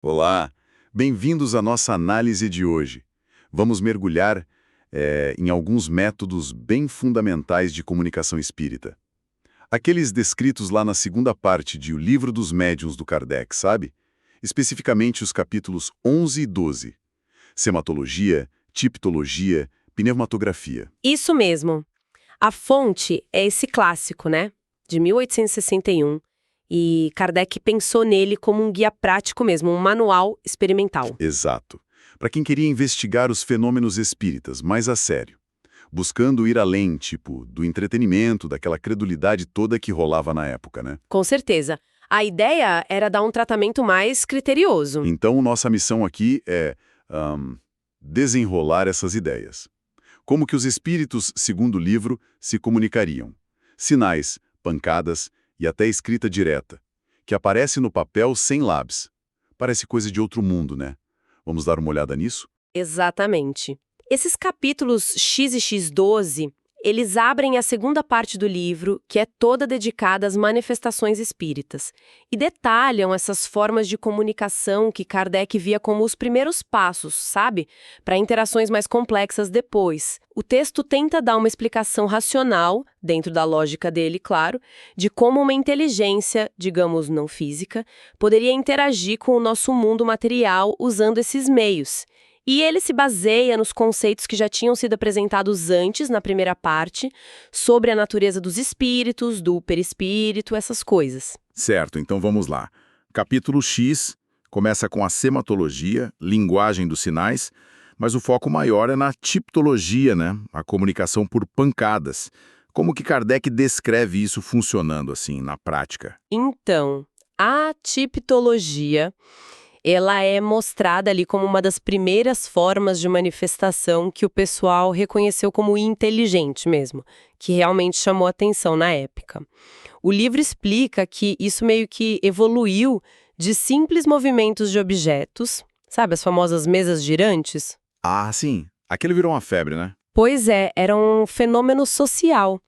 Olá, bem-vindos à nossa análise de hoje. Vamos mergulhar em alguns métodos bem fundamentais de comunicação espírita. Aqueles descritos lá na segunda parte de O Livro dos Médiuns do Kardec, sabe? Especificamente os capítulos 11 e 12. Sematologia, tipologia, pneumatografia. Isso mesmo. A fonte é esse clássico, né? De 1861. E Kardec pensou nele como um guia prático mesmo, um manual experimental. Exato. Para quem queria investigar os fenômenos espíritas mais a sério, buscando ir além, tipo, do entretenimento, daquela credulidade toda que rolava na época, né? Com certeza. A ideia era dar um tratamento mais criterioso. Então, nossa missão aqui é desenrolar essas ideias. Como que os espíritos, segundo o livro, se comunicariam. Sinais, pancadas e até escrita direta, que aparece no papel sem lápis. Parece coisa de outro mundo, né? Vamos dar uma olhada nisso? Exatamente. Esses capítulos X e X12, eles abrem a segunda parte do livro, que é toda dedicada às manifestações espíritas, e detalham essas formas de comunicação que Kardec via como os primeiros passos, sabe? Para interações mais complexas depois. O texto tenta dar uma explicação racional, dentro da lógica dele, claro, de como uma inteligência, digamos não física, poderia interagir com o nosso mundo material usando esses meios. E ele se baseia nos conceitos que já tinham sido apresentados antes, na primeira parte, sobre a natureza dos espíritos, do perispírito, essas coisas. Certo, então vamos lá. Capítulo X começa com a sematologia, linguagem dos sinais, mas o foco maior é na tipologia, né? A comunicação por pancadas. Como que Kardec descreve isso funcionando assim, na prática? Então, a tipologia, ela é mostrada ali como uma das primeiras formas de manifestação que o pessoal reconheceu como inteligente mesmo, que realmente chamou atenção na época. O livro explica que isso meio que evoluiu de simples movimentos de objetos, sabe, as famosas mesas girantes? Ah, sim. Aquilo virou uma febre, né? Pois é, era um fenômeno social.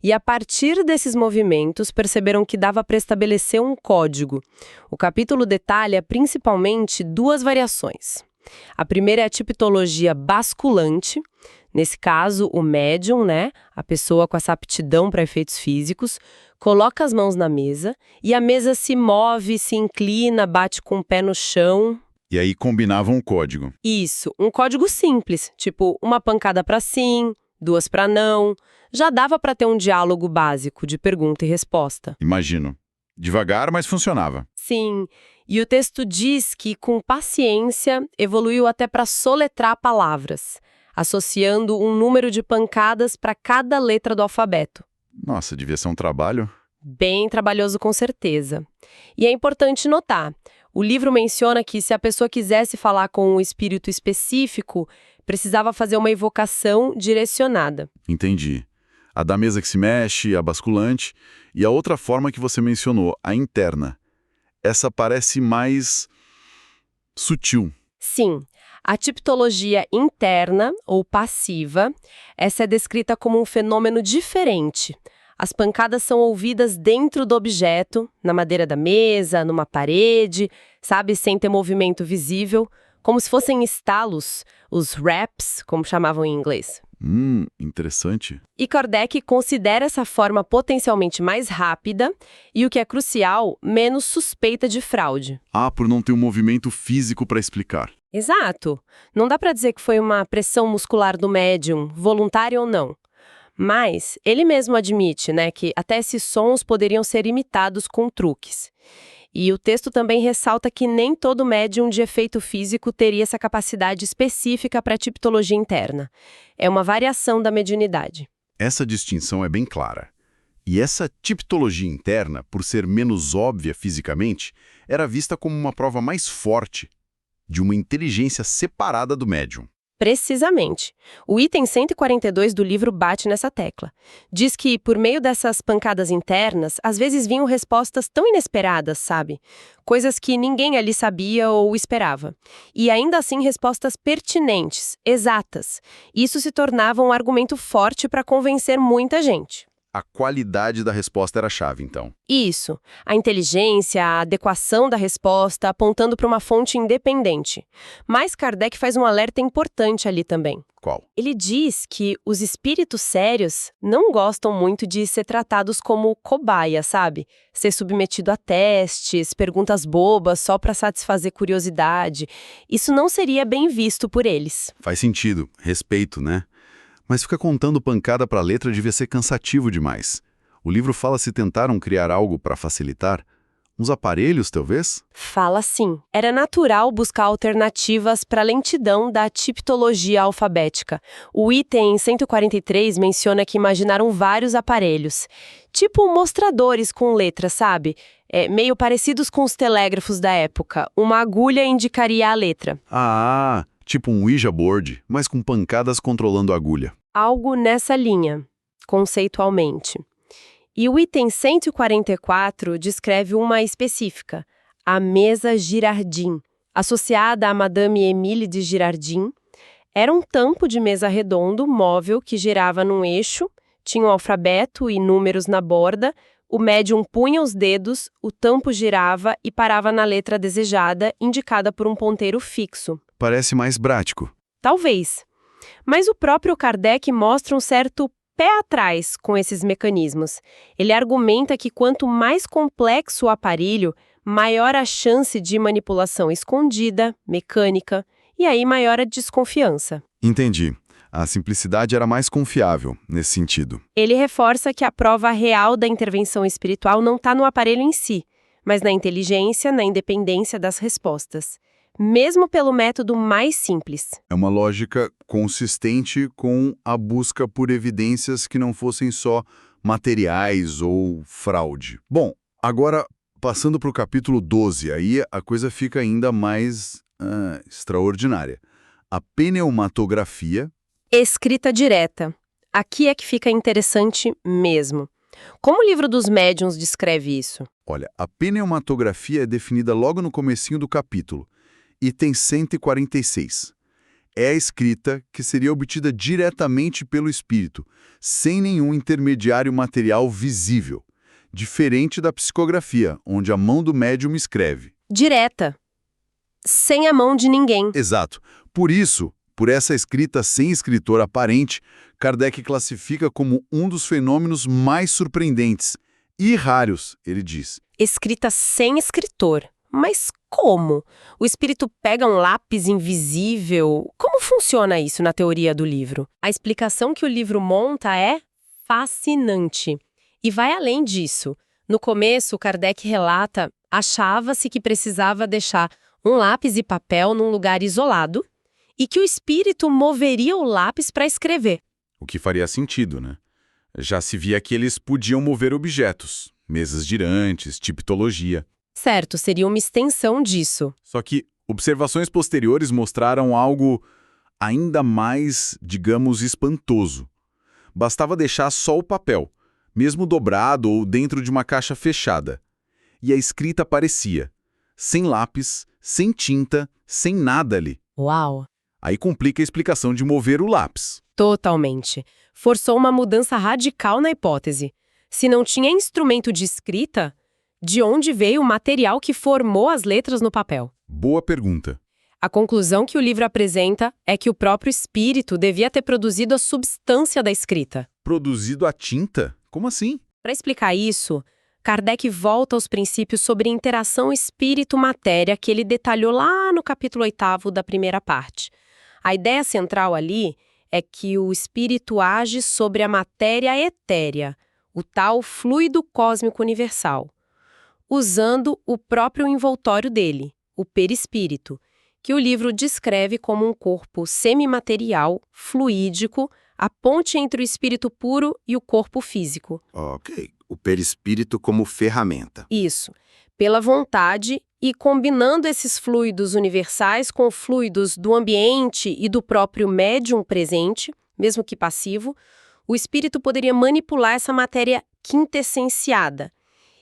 E a partir desses movimentos, perceberam que dava para estabelecer um código. O capítulo detalha principalmente duas variações. A primeira é a tipologia basculante. Nesse caso, o médium, né, a pessoa com essa aptidão para efeitos físicos, coloca as mãos na mesa e a mesa se move, se inclina, bate com o pé no chão. E aí combinavam o código. Isso, um código simples, tipo uma pancada para sim, duas para não. Já dava para ter um diálogo básico de pergunta e resposta. Imagino. Devagar, mas funcionava. Sim, e o texto diz que, com paciência, evoluiu até para soletrar palavras, associando um número de pancadas para cada letra do alfabeto. Nossa, devia ser um trabalho. Bem trabalhoso, com certeza. E é importante notar, o livro menciona que se a pessoa quisesse falar com um espírito específico, precisava fazer uma evocação direcionada. Entendi. A da mesa que se mexe, a basculante, e a outra forma que você mencionou, a interna. Essa parece mais sutil. Sim, a tipologia interna, ou passiva, essa é descrita como um fenômeno diferente. As pancadas são ouvidas dentro do objeto, na madeira da mesa, numa parede, sabe, sem ter movimento visível, como se fossem estalos, os raps, como chamavam em inglês. Interessante. E Kardec considera essa forma potencialmente mais rápida e, o que é crucial, menos suspeita de fraude. Ah, por não ter um movimento físico para explicar. Exato. Não dá para dizer que foi uma pressão muscular do médium, voluntária ou não. Mas ele mesmo admite, né, que até esses sons poderiam ser imitados com truques. E o texto também ressalta que nem todo médium de efeito físico teria essa capacidade específica para a tipologia interna. É uma variação da mediunidade. Essa distinção é bem clara. E essa tipologia interna, por ser menos óbvia fisicamente, era vista como uma prova mais forte de uma inteligência separada do médium. Precisamente. O item 142 do livro bate nessa tecla. Diz que, por meio dessas pancadas internas, às vezes vinham respostas tão inesperadas, sabe? Coisas que ninguém ali sabia ou esperava. E ainda assim respostas pertinentes, exatas. Isso se tornava um argumento forte para convencer muita gente. a qualidade da resposta era a chave, então. Isso. A inteligência, a adequação da resposta, apontando para uma fonte independente. Mas Kardec faz um alerta importante ali também. Qual? Ele diz que os espíritos sérios não gostam muito de ser tratados como cobaia, sabe? Ser submetido a testes, perguntas bobas só para satisfazer curiosidade. Isso não seria bem visto por eles. Faz sentido, respeito, né? Mas ficar contando pancada para a letra devia ser cansativo demais. O livro fala se tentaram criar algo para facilitar. Uns aparelhos, talvez? Fala sim. Era natural buscar alternativas para a lentidão da tipologia alfabética. O item 143 menciona que imaginaram vários aparelhos, tipo mostradores com letras, sabe? Meio parecidos com os telégrafos da época. Uma agulha indicaria a letra. Ah, tipo um Ouija board, mas com pancadas controlando a agulha. Algo nessa linha, conceitualmente. E o item 144 descreve uma específica, a mesa Girardin, associada a Madame Émile de Girardin. Era um tampo de mesa redondo, móvel, que girava num eixo, tinha um alfabeto e números na borda, o médium punha os dedos, o tampo girava e parava na letra desejada, indicada por um ponteiro fixo. Parece mais prático. Talvez. Mas o próprio Kardec mostra um certo pé atrás com esses mecanismos. Ele argumenta que quanto mais complexo o aparelho, maior a chance de manipulação escondida, mecânica, e aí maior a desconfiança. Entendi. A simplicidade era mais confiável, nesse sentido. Ele reforça que a prova real da intervenção espiritual não está no aparelho em si, mas na inteligência, na independência das respostas. Mesmo pelo método mais simples. É uma lógica consistente com a busca por evidências que não fossem só materiais ou fraude. Bom, agora, passando para o capítulo 12, aí a coisa fica ainda mais extraordinária. A pneumatografia... Escrita direta. Aqui é que fica interessante mesmo. Como o livro dos médiuns descreve isso? Olha, a pneumatografia é definida logo no comecinho do capítulo. Item 146. É a escrita que seria obtida diretamente pelo espírito, sem nenhum intermediário material visível, diferente da psicografia, onde a mão do médium escreve. Direta. Sem a mão de ninguém. Exato. Por isso, por essa escrita sem escritor aparente, Kardec classifica como um dos fenômenos mais surpreendentes e raros, ele diz. Escrita sem escritor. Mas como? O espírito pega um lápis invisível? Como funciona isso na teoria do livro? A explicação que o livro monta é fascinante. E vai além disso. No começo, Kardec relata, achava-se que precisava deixar um lápis e papel num lugar isolado e que o espírito moveria o lápis para escrever. O que faria sentido, né? Já se via que eles podiam mover objetos, mesas girantes, tipologia. Certo, seria uma extensão disso. Só que observações posteriores mostraram algo ainda mais, digamos, espantoso. Bastava deixar só o papel, mesmo dobrado ou dentro de uma caixa fechada. E a escrita aparecia, sem lápis, sem tinta, sem nada ali. Uau! Aí complica a explicação de mover o lápis. Totalmente. Forçou uma mudança radical na hipótese. Se não tinha instrumento de escrita, de onde veio o material que formou as letras no papel? Boa pergunta. A conclusão que o livro apresenta é que o próprio espírito devia ter produzido a substância da escrita. Produzido a tinta? Como assim? Para explicar isso, Kardec volta aos princípios sobre interação espírito-matéria que ele detalhou lá no capítulo 8º da primeira parte. A ideia central ali é que o espírito age sobre a matéria etérea, o tal fluido cósmico universal, usando o próprio envoltório dele, o perispírito, que o livro descreve como um corpo semimaterial, fluídico, a ponte entre o espírito puro e o corpo físico. Ok. O perispírito como ferramenta. Isso. Pela vontade e combinando esses fluidos universais com fluidos do ambiente e do próprio médium presente, mesmo que passivo, o espírito poderia manipular essa matéria quintessenciada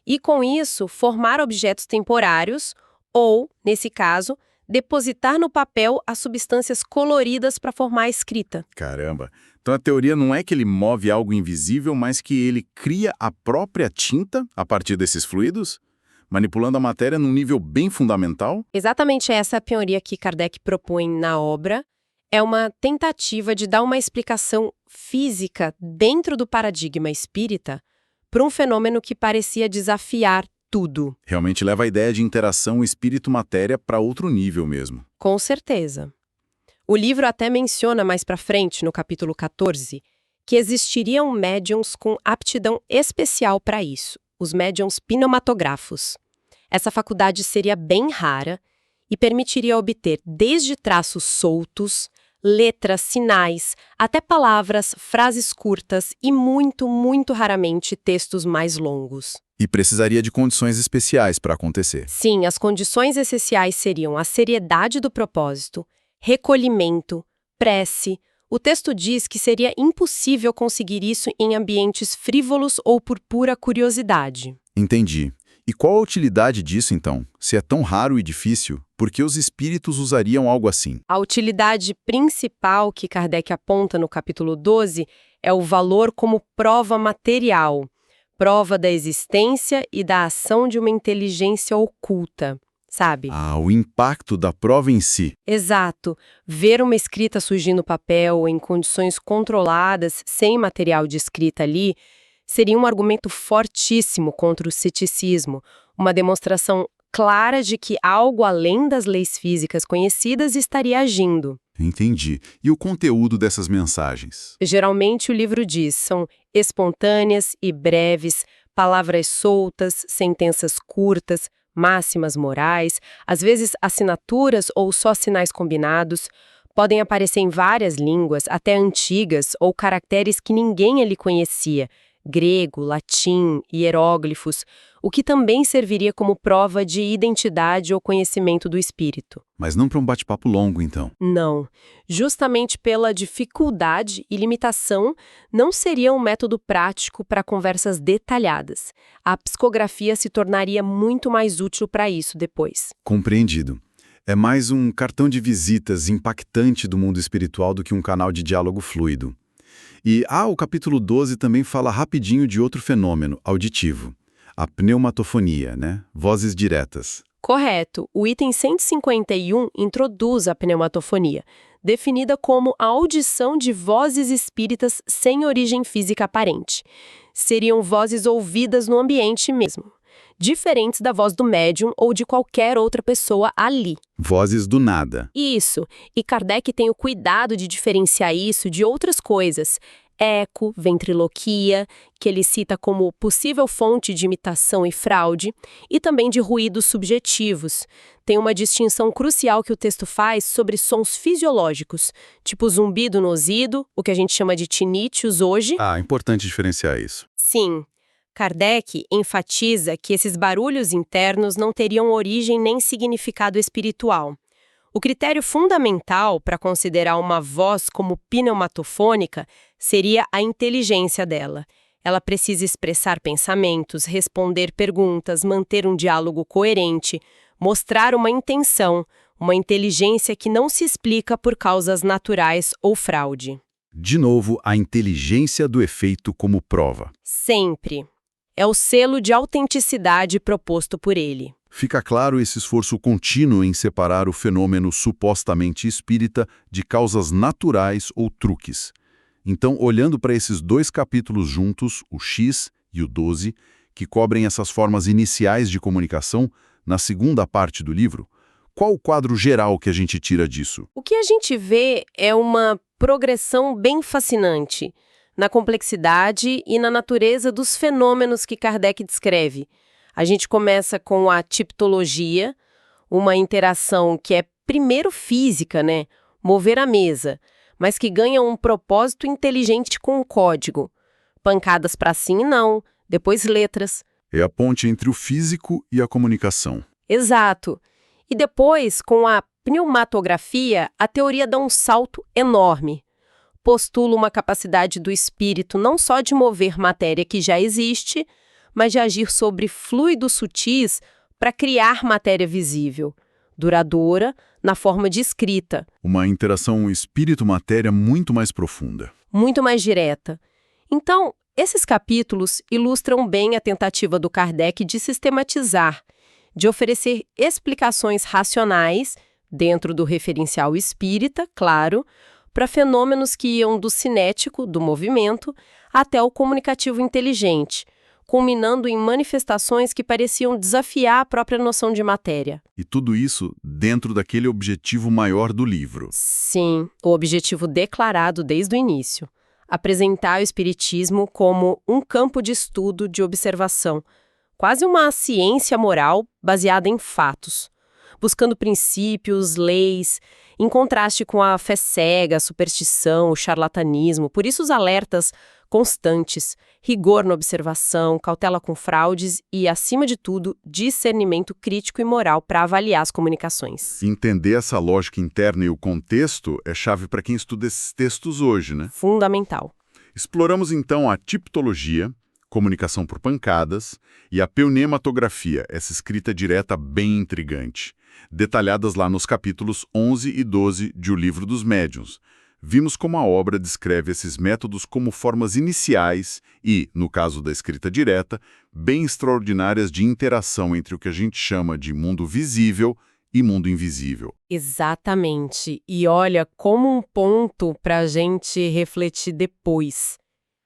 e, com isso, formar objetos temporários ou, nesse caso, depositar no papel as substâncias coloridas para formar a escrita. Caramba! Então a teoria não é que ele move algo invisível, mas que ele cria a própria tinta a partir desses fluidos, manipulando a matéria num nível bem fundamental? Exatamente essa é a teoria que Kardec propõe na obra. É uma tentativa de dar uma explicação física dentro do paradigma espírita para um fenômeno que parecia desafiar tudo. Realmente leva a ideia de interação espírito-matéria para outro nível mesmo. Com certeza. O livro até menciona mais para frente, no capítulo 14, que existiriam médiuns com aptidão especial para isso, os médiuns pneumatográficos. Essa faculdade seria bem rara e permitiria obter desde traços soltos, letras, sinais, até palavras, frases curtas e muito, muito raramente textos mais longos. E precisaria de condições especiais para acontecer. Sim, as condições essenciais seriam a seriedade do propósito, recolhimento, prece. O texto diz que seria impossível conseguir isso em ambientes frívolos ou por pura curiosidade. Entendi. E qual a utilidade disso, então? Se é tão raro e difícil, por que os espíritos usariam algo assim? A utilidade principal que Kardec aponta no capítulo 12 é o valor como prova material, prova da existência e da ação de uma inteligência oculta, sabe? Ah, o impacto da prova em si. Exato. Ver uma escrita surgir no papel em condições controladas, sem material de escrita ali, seria um argumento fortíssimo contra o ceticismo, uma demonstração clara de que algo além das leis físicas conhecidas estaria agindo. Entendi. E o conteúdo dessas mensagens? Geralmente o livro diz, são espontâneas e breves, palavras soltas, sentenças curtas, máximas morais, às vezes assinaturas ou só sinais combinados, podem aparecer em várias línguas, até antigas, ou caracteres que ninguém ali conhecia, grego, latim, hieróglifos, o que também serviria como prova de identidade ou conhecimento do espírito. Mas não para um bate-papo longo, então. Não. Justamente pela dificuldade e limitação, não seria um método prático para conversas detalhadas. A psicografia se tornaria muito mais útil para isso depois. Compreendido. É mais um cartão de visitas impactante do mundo espiritual do que um canal de diálogo fluido. E, o capítulo 12 também fala rapidinho de outro fenômeno, auditivo. A pneumatofonia, né? Vozes diretas. Correto. O item 151 introduz a pneumatofonia, definida como a audição de vozes espíritas sem origem física aparente. Seriam vozes ouvidas no ambiente mesmo, diferentes da voz do médium ou de qualquer outra pessoa ali. Vozes do nada. Isso. E Kardec tem o cuidado de diferenciar isso de outras coisas. Eco, ventriloquia, que ele cita como possível fonte de imitação e fraude, e também de ruídos subjetivos. Tem uma distinção crucial que o texto faz sobre sons fisiológicos, tipo zumbido no ouvido, o que a gente chama de tinnitus hoje. Importante diferenciar isso. Sim. Kardec enfatiza que esses barulhos internos não teriam origem nem significado espiritual. O critério fundamental para considerar uma voz como pneumatofônica seria a inteligência dela. Ela precisa expressar pensamentos, responder perguntas, manter um diálogo coerente, mostrar uma intenção, uma inteligência que não se explica por causas naturais ou fraude. De novo, a inteligência do efeito como prova. Sempre. É o selo de autenticidade proposto por ele. Fica claro esse esforço contínuo em separar o fenômeno supostamente espírita de causas naturais ou truques. Então, olhando para esses dois capítulos juntos, o X e o 12, que cobrem essas formas iniciais de comunicação, na segunda parte do livro, qual o quadro geral que a gente tira disso? O que a gente vê é uma progressão bem fascinante na complexidade e na natureza dos fenômenos que Kardec descreve. A gente começa com a tipologia, uma interação que é primeiro física, né? Mover a mesa, mas que ganha um propósito inteligente com um código. Pancadas para sim e não, depois letras. É a ponte entre o físico e a comunicação. Exato. E depois, com a pneumatografia, a teoria dá um salto enorme. Postula uma capacidade do espírito não só de mover matéria que já existe, mas de agir sobre fluidos sutis para criar matéria visível, duradoura, na forma de escrita, Uma interação espírito-matéria muito mais profunda. muito mais direta. Então, esses capítulos ilustram bem a tentativa do Kardec de sistematizar, de oferecer explicações racionais, dentro do referencial espírita, claro, para fenômenos que iam do cinético, do movimento, até o comunicativo inteligente, culminando em manifestações que pareciam desafiar a própria noção de matéria. E tudo isso dentro daquele objetivo maior do livro. Sim, o objetivo declarado desde o início. Apresentar o espiritismo como um campo de estudo, de observação, quase uma ciência moral baseada em fatos, buscando princípios, leis, em contraste com a fé cega, a superstição, o charlatanismo. Por isso os alertas constantes, rigor na observação, cautela com fraudes e, acima de tudo, discernimento crítico e moral para avaliar as comunicações. Entender essa lógica interna e o contexto é chave para quem estuda esses textos hoje, né? Fundamental. Exploramos então a tipologia, comunicação por pancadas, e a pneumatografia, essa escrita direta bem intrigante, detalhadas lá nos capítulos 11 e 12 de O Livro dos Médiuns. Vimos como a obra descreve esses métodos como formas iniciais e, no caso da escrita direta, bem extraordinárias de interação entre o que a gente chama de mundo visível e mundo invisível. Exatamente. E olha, como um ponto para a gente refletir depois.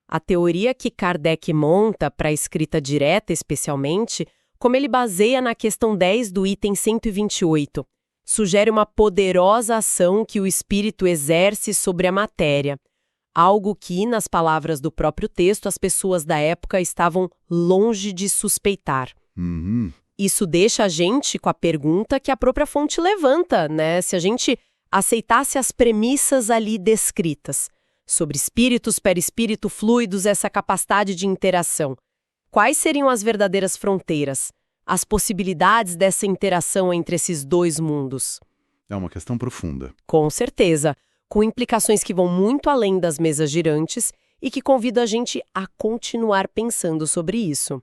A teoria que Kardec monta para a escrita direta, especialmente, como ele baseia na questão 10 do item 128, sugere uma poderosa ação que o espírito exerce sobre a matéria, algo que, nas palavras do próprio texto, as pessoas da época estavam longe de suspeitar. Isso deixa a gente com a pergunta que a própria fonte levanta, né? Se a gente aceitasse as premissas ali descritas sobre espíritos, perispírito, fluidos, essa capacidade de interação, quais seriam as verdadeiras fronteiras, as possibilidades dessa interação entre esses dois mundos? É uma questão profunda. Com certeza, com implicações que vão muito além das mesas girantes e que convidam a gente a continuar pensando sobre isso.